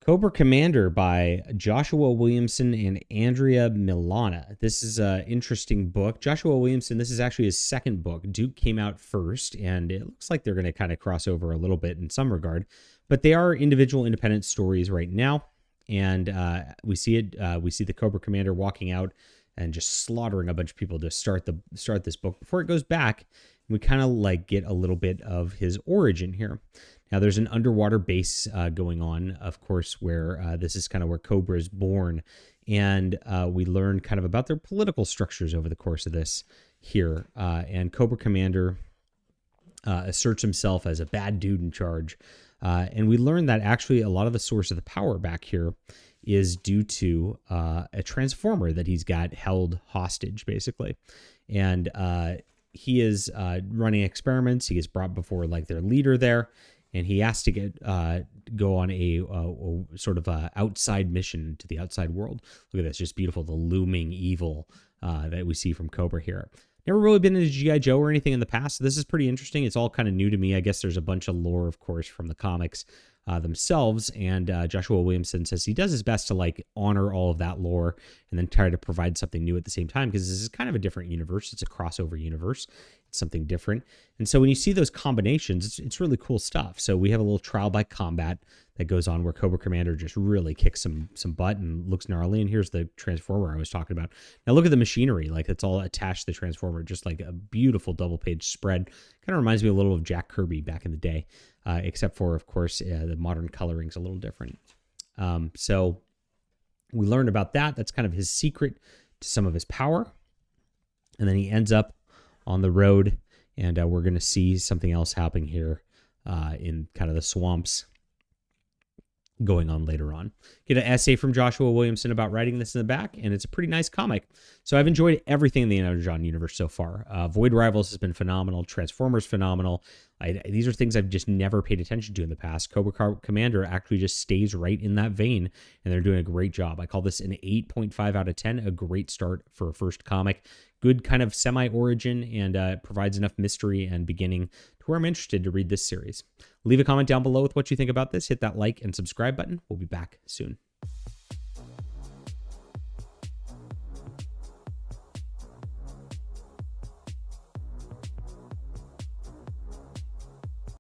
Cobra Commander by Joshua Williamson and Andrea Milana. This is an interesting book. Joshua Williamson, this is actually his second book. Duke came out first, and it looks like they're going to kind of cross over a little bit in some regard. But they are individual independent stories right now. And we see it. We see the Cobra Commander walking out and just slaughtering a bunch of people to start this book. Before it goes back, we kind of like get a little bit of his origin here. Now, there's an underwater base going on, of course, where this is kind of where Cobra is born. And we learn kind of about their political structures over the course of this here. And Cobra Commander asserts himself as a bad dude in charge. And we learn that actually a lot of the source of the power back here is due to a transformer that he's got held hostage, basically. And he is running experiments. He gets brought before like their leader there. And he has to go on a sort of outside mission to the outside world. Look at this, just beautiful, the looming evil that we see from Cobra here. Never really been into G.I. Joe or anything in the past, so this is pretty interesting. It's all kind of new to me. I guess there's a bunch of lore, of course, from the comics themselves, and Joshua Williamson says he does his best to like honor all of that lore and then try to provide something new at the same time, because this is kind of a different universe. It's a crossover universe. It's something different. And so when you see those combinations, it's really cool stuff. So we have a little trial by combat that goes on where Cobra Commander just really kicks some butt and looks gnarly. And here's the transformer I was talking about. Now look at the machinery, like it's all attached to the transformer, just like a beautiful double page spread. Kind of reminds me a little of Jack Kirby back in the day, except for, of course, the modern coloring's a little different. So we learned about that. That's kind of his secret to some of his power. And then he ends up on the road, and we're going to see something else happening here in kind of the swamps going on later on. Get an essay from Joshua Williamson about writing this in the back, and it's a pretty nice comic. So I've enjoyed everything in the Energon universe so far. Void Rivals has been phenomenal. Transformers phenomenal. These are things I've just never paid attention to in the past. Cobra Commander actually just stays right in that vein, and they're doing a great job. I call this an 8.5 out of 10, a great start for a first comic. Good kind of semi-origin, and provides enough mystery and beginning to where I'm interested to read this series. Leave a comment down below with what you think about this. Hit that like and subscribe button. We'll be back soon.